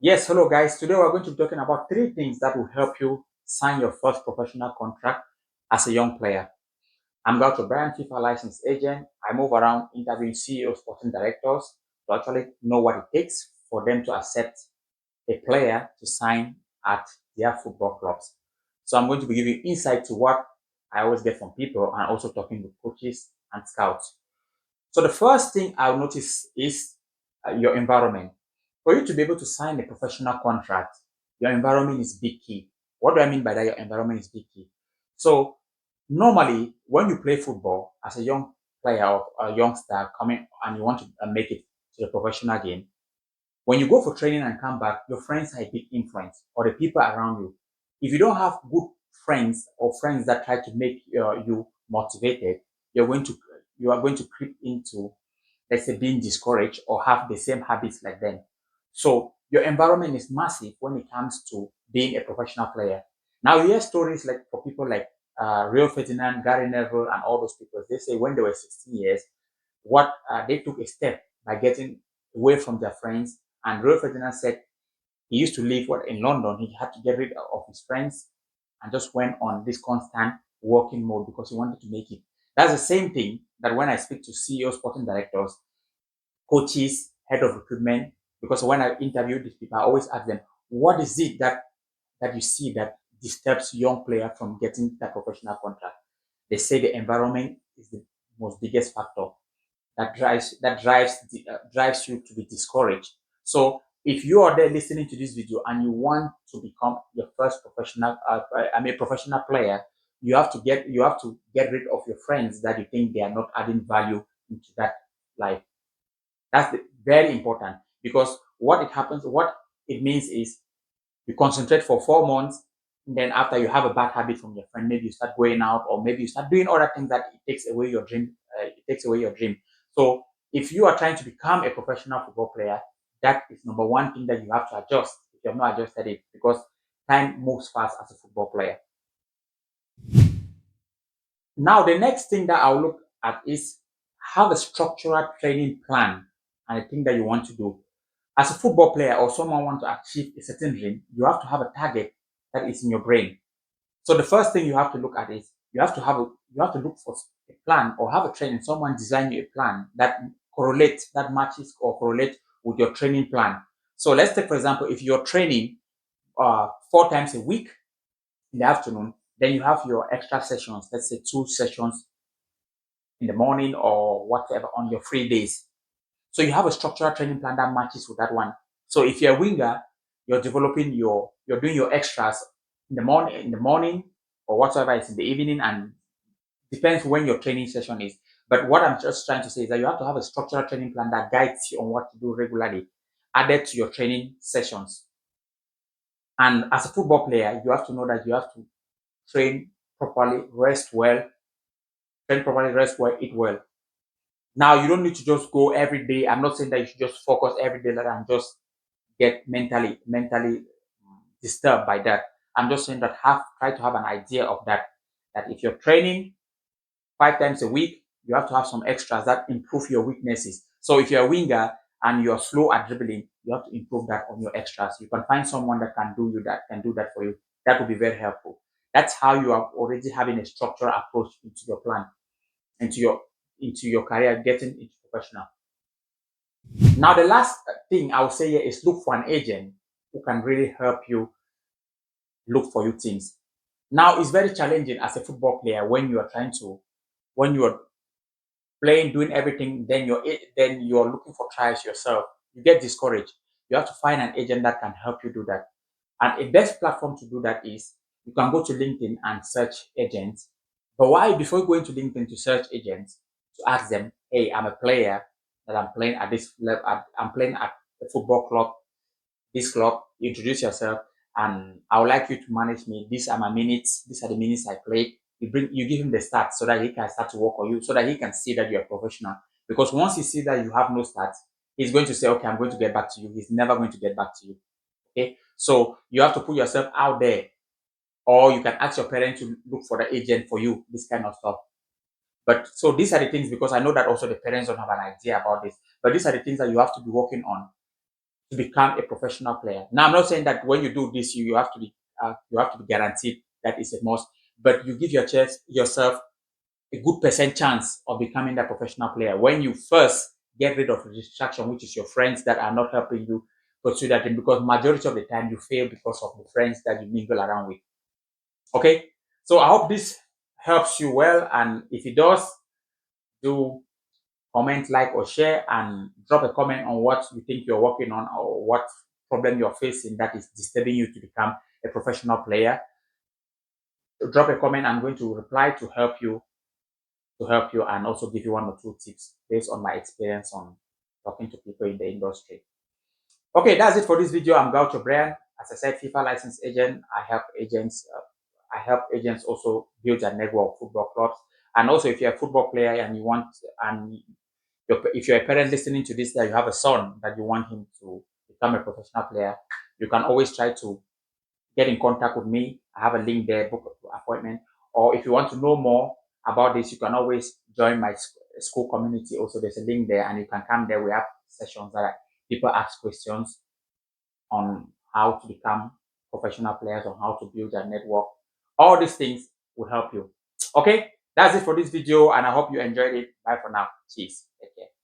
Yes, hello guys. Today we're going to be talking about three things that will help you sign your first professional contract as a young player. I'm Dr. Brian, FIFA licensed agent. I move around interviewing CEOs, sporting directors to actually know what it takes for them to accept a player to sign at their football clubs. So I'm going to be giving insight to what I always get from people and also talking with coaches and scouts. So the first thing I'll notice is your environment. For you to be able to sign a professional contract, your environment is big key. What do I mean by that? Your environment is big key. So normally, when you play football as a young player or a youngster coming and you want to make it to the professional game, when you go for training and come back, your friends are a big influence or the people around you. If you don't have good friends or friends that try to make you motivated, you're going to you are going to creep into, let's say, being discouraged or have the same habits like them. So your environment is massive when it comes to being a professional player. Now you hear stories like for people like Rio Ferdinand, Gary Neville, and all those people. They say when they were 16 years, what they took a step by getting away from their friends. And Rio Ferdinand said he used to live in London. He had to get rid of his friends and just went on this constant working mode because he wanted to make it. That's the same thing that when I speak to CEOs, sporting directors, coaches, head of recruitment, because when I interview these people, I always ask them, what is it that you see that disturbs young player from getting that professional contract? They say the environment is the most biggest factor that drives you to be discouraged. So if you are there listening to this video and you want to become your first professional player, you have to get rid of your friends that you think they are not adding value into that life. That's very important because what it means is you concentrate for 4 months, and then after you have a bad habit from your friend, maybe you start going out or maybe you start doing other things that it takes away your dream. It takes away your dream. So if you are trying to become a professional football player, that is number one thing that you have to adjust if you have not adjusted it because time moves fast as a football player. Now, the next thing that I'll look at is have a structural training plan and a thing that you want to do. As a football player or someone want to achieve a certain dream, you have to have a target that is in your brain. So the first thing you have to look at is you have to look for a plan or have a training, someone design you a plan that correlates, that matches or correlates with your training plan. So let's take, for example, if you're training 4 times a week in the afternoon, then you have your extra sessions, let's say 2 sessions in the morning or whatever on your free days. So you have a structural training plan that matches with that one. So if you're a winger, you're doing your extras in the morning or whatever is in the evening, and depends when your training session is. But what I'm just trying to say is that you have to have a structural training plan that guides you on what to do regularly, added to your training sessions. And as a football player, you have to know that you have to train properly, rest well, eat well. Now you don't need to just go every day. I'm not saying that you should just focus every day and just get mentally disturbed by that. I'm just saying that try to have an idea of that. That if you're training 5 times a week, you have to have some extras that improve your weaknesses. So if you're a winger and you're slow at dribbling, you have to improve that on your extras. You can find someone that can do that for you. That will be very helpful. That's how you are already having a structural approach into your plan, into your career, getting into professional. Now, the last thing I would say here is look for an agent who can really help you look for you things. Now, it's very challenging as a football player when you are playing, doing everything, then you're looking for trials yourself. You get discouraged. You have to find an agent that can help you do that. And a best platform to do that is you can go to LinkedIn and search agents. But why, before you go into LinkedIn to search agents, to ask them, hey, I'm a player that I'm playing at this level, I'm playing at a football club, this club, you introduce yourself, and I would like you to manage me. These are my minutes, these are the minutes I played. You give him the stats so that he can start to work on you, so that he can see that you're a professional. Because once he sees that you have no stats, he's going to say, okay, I'm going to get back to you. He's never going to get back to you. Okay. So you have to put yourself out there, or you can ask your parents to look for the agent for you, this kind of stuff. But so these are the things, because I know that also the parents don't have an idea about this, but these are the things that you have to be working on. to become a professional player. Now, I'm not saying that when you do this, you have to be guaranteed that it's a must, but you give yourself a good percent chance of becoming that professional player when you first get rid of the distraction, which is your friends that are not helping you pursue that dream. Because majority of the time you fail because of the friends that you mingle around with. Okay, so I hope this helps you well, and if it does, do comment, like, or share, and drop a comment on what you think you're working on or what problem you're facing that is disturbing you to become a professional player. Drop a comment. I'm going to reply to help you and also give you one or two tips based on my experience on talking to people in the industry. Okay, that's it for this video. I'm Gaucho Brian. As I said, FIFA licensed agent. I help agents also build a network of football clubs. And also, if you're a football player and you want, and if you're a parent listening to this, that you have a son that you want him to become a professional player, you can always try to get in contact with me. I have a link there, book an appointment. Or if you want to know more about this, you can always join my school community. Also, there's a link there, and you can come there. We have sessions that people ask questions on how to become professional players, on how to build a network. All these things will help you. Okay, that's it for this video, and I hope you enjoyed it. Bye for now. Cheers. Take care.